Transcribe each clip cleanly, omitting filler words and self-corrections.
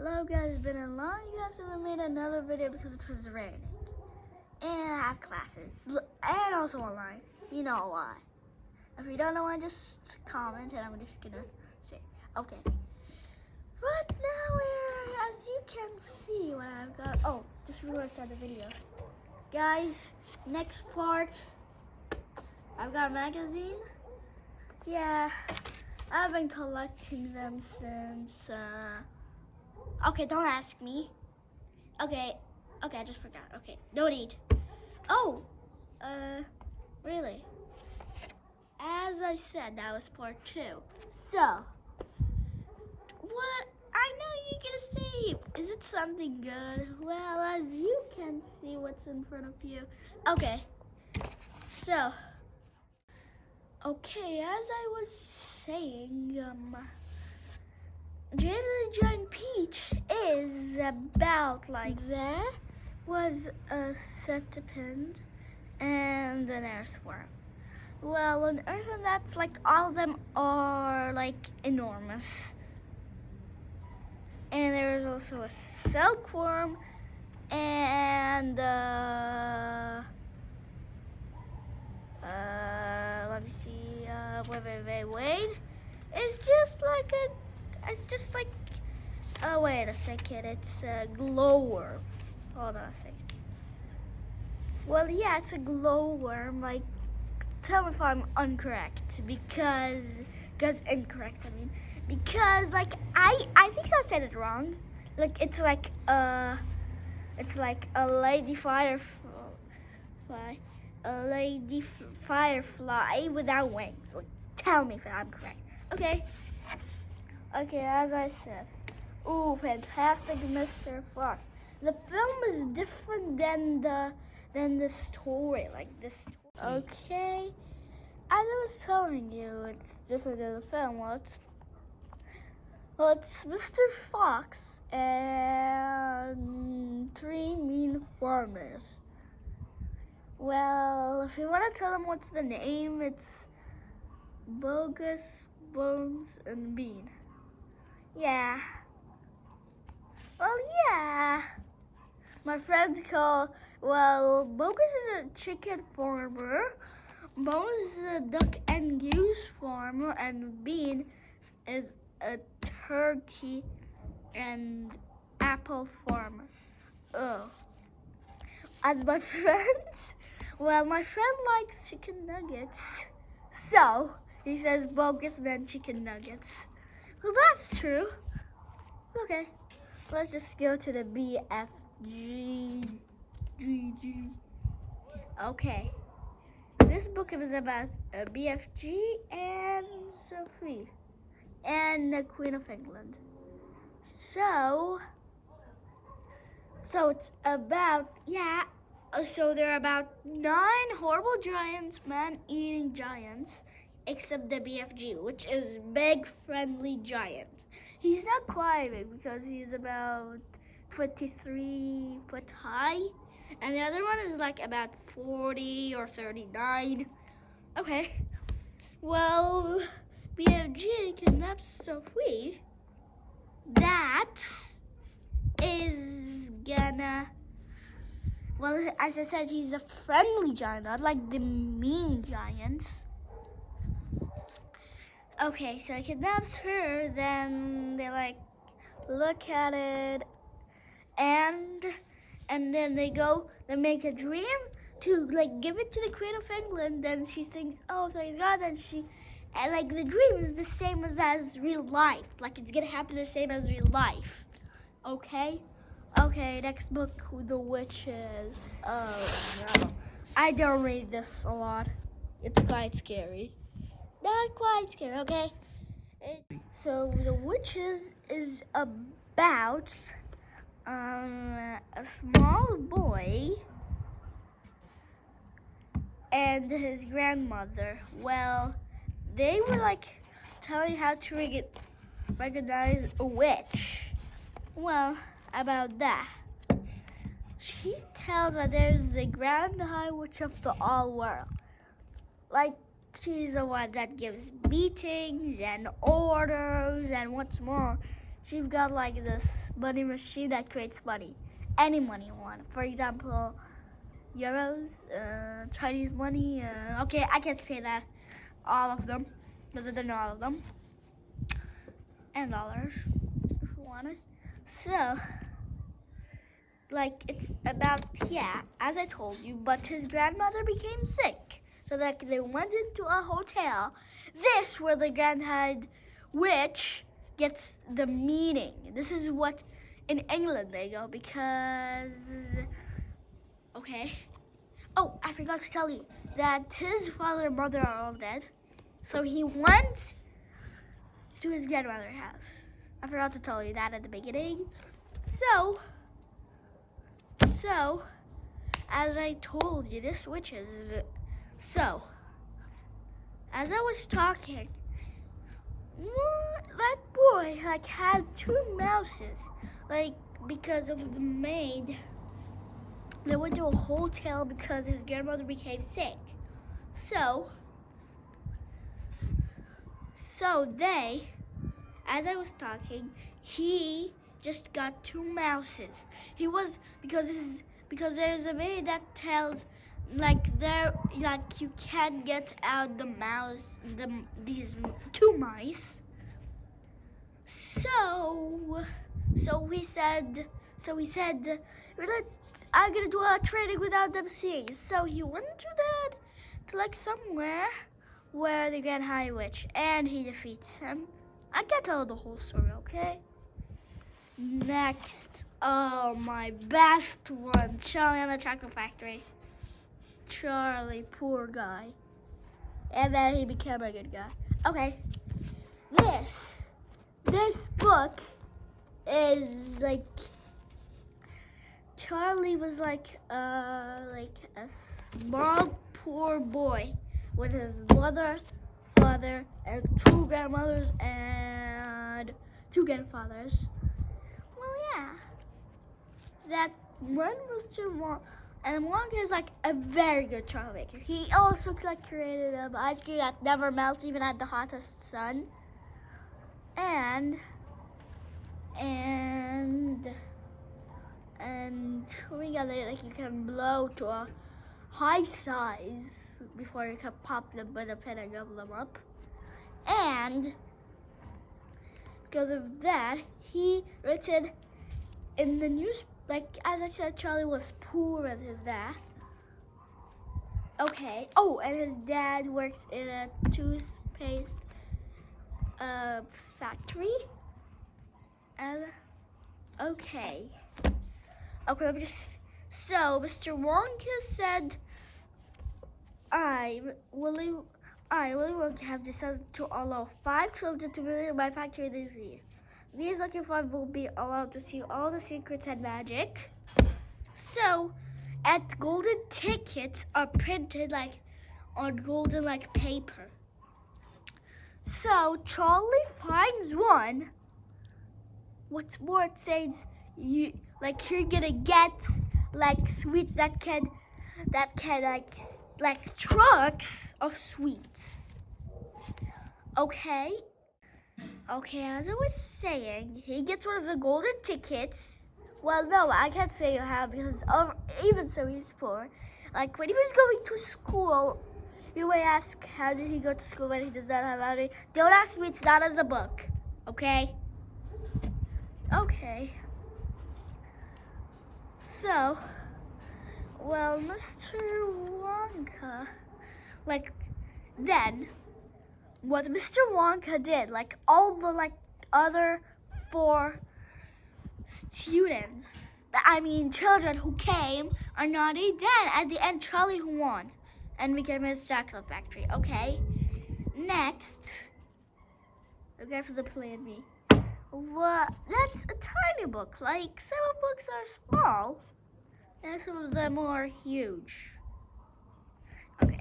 Hello guys, it's been a long time since I made another video because it was raining. And I have classes. And also online. You know why. If you don't know why, just comment and I'm just gonna say. Okay. But now as you can see what I've got. Oh, just before I start the video. Guys, next part. I've got a magazine. Yeah. I've been collecting them since okay, don't ask me. Okay, I just forgot. Okay, no need. Oh, really? As I said, that was part 2. So, what I know you're gonna say, is it something good? Well, as you can see what's in front of you. Okay, so, okay, as I was saying, Jane and the Giant Peach is about like there was a centipede and an earthworm. Well, an earthworm, that's like all of them are like enormous. And there's also a silkworm and let me see, wait. It's just like, oh wait a second, it's a glowworm. Hold on a second. Well, yeah, it's a glowworm. Like, tell me if I'm incorrect, because incorrect, I mean. Because, like, I think I said it wrong. Like, it's like a lady firefly. A lady firefly without wings. Like, tell me if I'm correct. Okay, as I said. Ooh, fantastic, Mr. Fox. The film is different than the story, like this story. Okay, as I was telling you, it's different than the film. Well, it's Mr. Fox and 3 mean farmers. Well, if you want to tell them what's the name, it's Bogus, Bones, and Bean. Yeah. Well, yeah. My friends Bogus is a chicken farmer, Bones is a duck and goose farmer, and Bean is a turkey and apple farmer. Oh. As my friends, my friend likes chicken nuggets. So, he says Bogus meant chicken nuggets. Well, that's true. Okay, let's just go to the BFG. Okay, this book is about BFG and Sophie and the Queen of England. So it's about, yeah, so there are about 9 horrible giants, man-eating giants, except the BFG, which is big, friendly giant. He's not quite big because he's about 23 foot high, and the other one is like about 40 or 39. Okay, well, BFG kidnaps Sophie. That is gonna, well, as I said, he's a friendly giant, not like the mean giants. Okay, so he kidnaps her, then they like look at it, and then they make a dream to like give it to the Queen of England. Then she thinks, oh thank God, and like the dream is the same as real life, like it's gonna happen the same as real life. Okay, next book, The Witches. Oh no, I don't read this a lot. It's quite scary. Not quite scary, okay? So The Witches is about a small boy and his grandmother. Well, they were like telling how to recognize a witch. Well, about that, she tells that there's the Grand High Witch of the all world. Like, she's the one that gives beatings and orders, and what's more, She's got like this money machine that creates money. Any money you want. For example, euros, Chinese money. Okay, I can't say that. All of them. Because I don't know all of them. And dollars, if you want it. So, like, it's about, yeah, as I told you, but his grandmother became sick. So that they went into a hotel. This where the grandhead witch gets the meaning. This is what in England they go because, okay. Oh, I forgot to tell you that his father and mother are all dead. So he went to his grandmother's house. I forgot to tell you that at the beginning. So, as I told you, this witch is, so, as I was talking, that boy like had 2 mouses, like because of the maid. They went to a hotel because his grandmother became sick. So they, as I was talking, he just got 2 mouses. He was because there's a maid that tells you can't get out the mouse, these 2 mice. So he said, I'm gonna do a training without them seeing. So he went to like somewhere where the Grand High Witch, and he defeats him. I can't tell the whole story, okay? Next, oh, my best one, Charlie and the Chocolate Factory. Charlie, poor guy. And then he became a good guy. Okay, this book is like, Charlie was like a small, poor boy with his mother, father, and 2 grandmothers and 2 grandfathers. Well, yeah, that one Mr. Wonka, and Wonka is like a very good chocolate maker. He also like created ice cream that never melts even at the hottest sun, and chewing on it, like you can blow to a high size before you can pop them with a pen and gobble them up. And because of that, he written in the news, like as I said, Charlie was poor with his dad. Okay. Oh, and his dad worked in a toothpaste factory. And okay, let me just. So Mr. Wonka said, Willy Wonka, have decided to allow 5 children to visit my factory this year. These lucky 5 will be allowed to see all the secrets and magic. So, at golden tickets are printed like on golden like paper. So Charlie finds one. What's more, it says you're gonna get like sweets that can like trucks of sweets. Okay, as I was saying, he gets one of the golden tickets. Well, no, I can't say how because even so he's poor. Like when he was going to school, you may ask, how did he go to school when he does not have money? Don't ask me, it's not in the book, okay? Okay. So, well, Mr. Wonka, then, what Mr. Wonka did, all the, other 4 children who came are naughty, then, at the end, Charlie who won and became his chocolate factory, okay? Next, okay, for the Plan B. Well, that's a tiny book. Like, some books are small, and some of them are huge. Okay.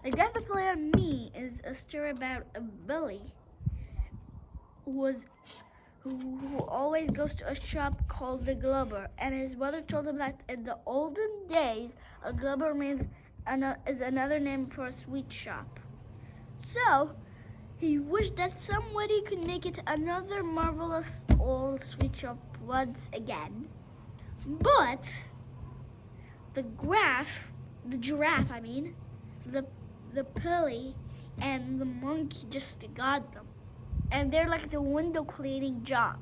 The Guy for Plan Me is a story about a Billy who always goes to a shop called the Glober, and his mother told him that in the olden days, a Glober is another name for a sweet shop. So, he wished that somebody could make it another marvelous old switch up once again. But the giraffe, the pilly and the monkey just got them. And they're like the window cleaning job.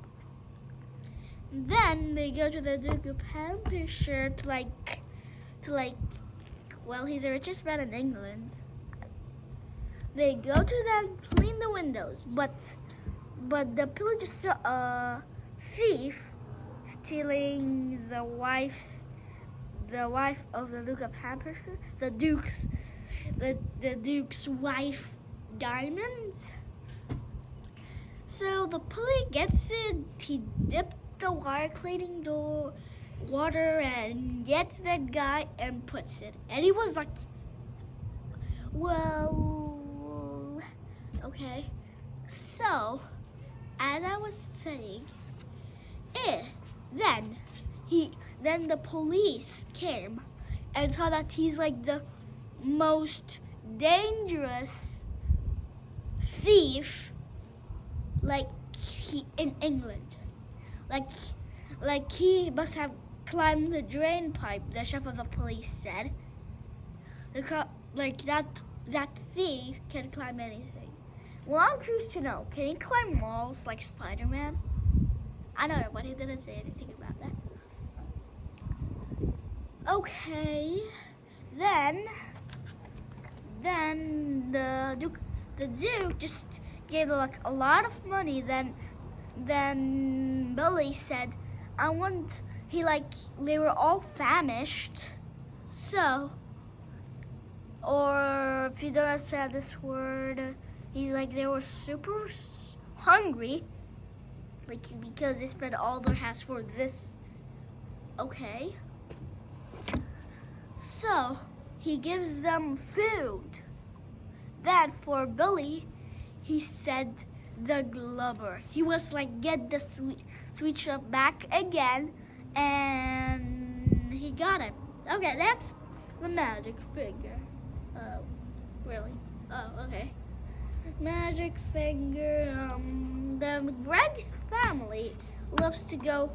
Then they go to the Duke of Hampshire well, he's the richest man in England. They go to them, clean the windows, but the pilly just saw a thief stealing the wife of the Duke of Hampshire, the Duke's wife, diamonds. So the pilly gets it. He dipped the wire cleaning water and gets that guy and puts it. And he was like, well, okay. So, as I was saying, then the police came and saw that he's like the most dangerous thief in England. Like he must have climbed the drain pipe, the chef of the police said. Like that thief can climb anything. Well, I'm curious to know, can he climb walls like Spider-Man? I don't know, but he didn't say anything about that. Okay, then the Duke just gave like a lot of money. Then Billy said, they were all famished. So, or if you don't understand this word, they were super hungry, because they spent all their house for this. Okay. So, he gives them food. Then for Billy, he said the glubber. He was like, get the sweet shop back again, and he got it. Okay, that's the magic finger. Oh, really? Oh, okay. Magic finger. The Greg's family loves to go.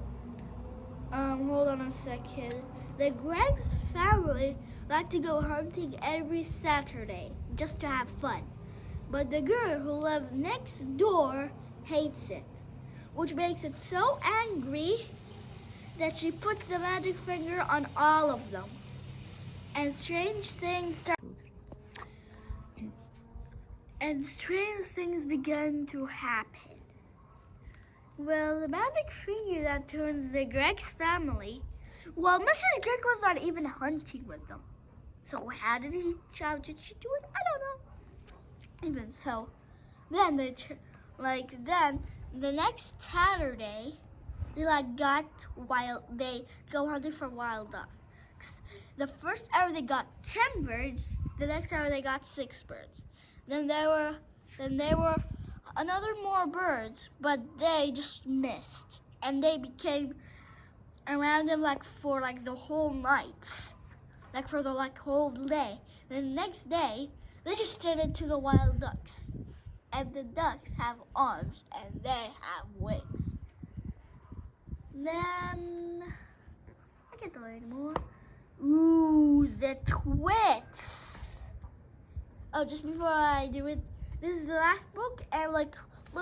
Hold on a second. The Greg's family like to go hunting every Saturday just to have fun. But the girl who lives next door hates it, which makes it so angry that she puts the magic finger on all of them. And strange things began to happen. Well, the magic finger that turns the Greg's family. Well, Mrs. Greg was not even hunting with them. So how did she do it? I don't know. Even so, then the next Saturday, they go hunting for wild ducks. The first hour they got 10 birds. The next hour they got 6 birds. Then there were another more birds, but they just missed, and they became around them for the whole night, for the whole day. Then the next day, they just turned into the wild ducks, and the ducks have arms and they have wings. Then I can't tell you anymore. Ooh, the twits. Oh, just before I do it, this is the last book, and look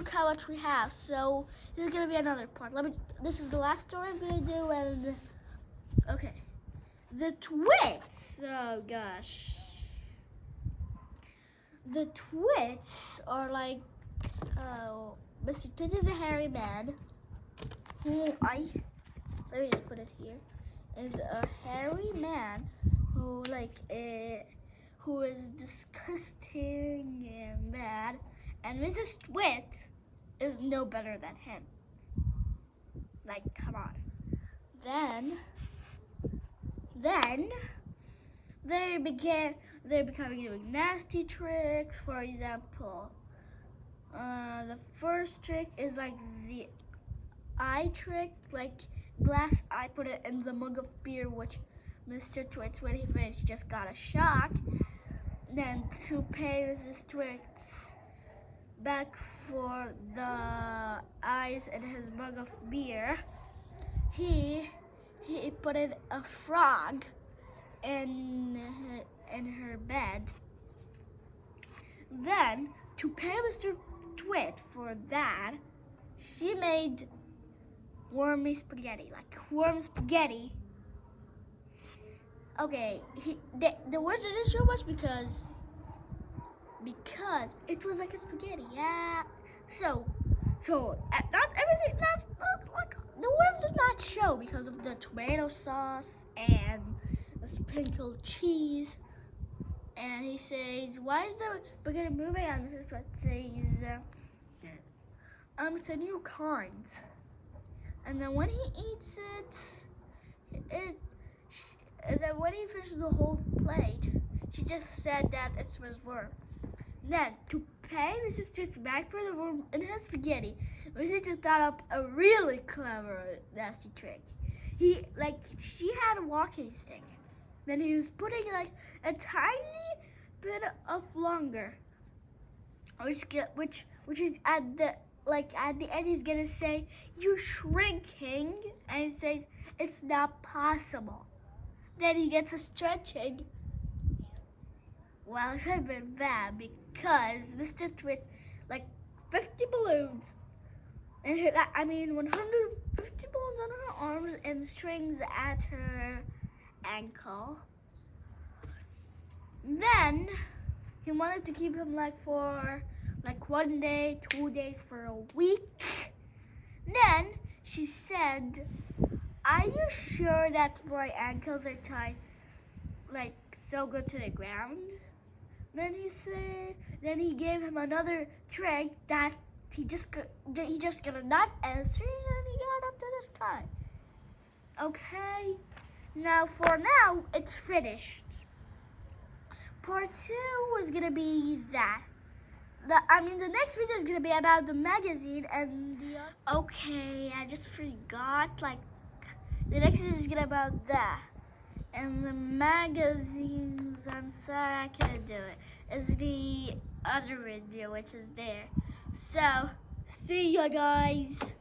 how much we have. So this is gonna be another part. This is the last story I'm gonna do, and okay, the twits. Oh gosh, the twits are Mr. Twit is a hairy man who let me just put it here. Is a hairy man who is disgusting and bad, and Mrs. Twit is no better than him. Come on. Then they're becoming doing nasty tricks. For example, the first trick is the eye trick, glass eye, put it in the mug of beer, which Mr. Twit, when he finished, just got a shock. Then to pay Mrs. Twit's back for the ice in his mug of beer, he put in a frog in her bed. Then, to pay Mr. Twit for that, she made wormy spaghetti, like worm spaghetti. Okay, the words didn't show much because it was like a spaghetti. Yeah. So not everything. Not like the worms did not show because of the tomato sauce and the sprinkled cheese. And he says, "Why is the spaghetti moving?" And Mrs. Twit says, "It's a new kind." And then when he eats and then when he finishes the whole plate, she just said that it was worms. Then, to pay Mrs. Twit's back for the worm in her spaghetti, Mrs. Twit thought up a really clever, nasty trick. She had a walking stick. Then he was putting like a tiny bit of longer, which is at the end he's gonna say, "You shrinking," and he says, "It's not possible." Then he gets a stretching. Well, it should have been bad because Mr. Twit, 50 balloons, and 150 balloons on her arms and strings at her ankle. Then he wanted to keep him for 1 day, 2 days, for a week. Then she said, "Are you sure that my ankles are tied so good to the ground?" Then he gave him another trick that he just got a knife and string, and he got up to the sky. Okay, for now it's finished. Part 2 is gonna be that. The next video is gonna be about the magazine and the. Okay, I just forgot. The next video is gonna be about that. And the magazines, I'm sorry I couldn't do it. It's the other video which is there. So, see ya guys.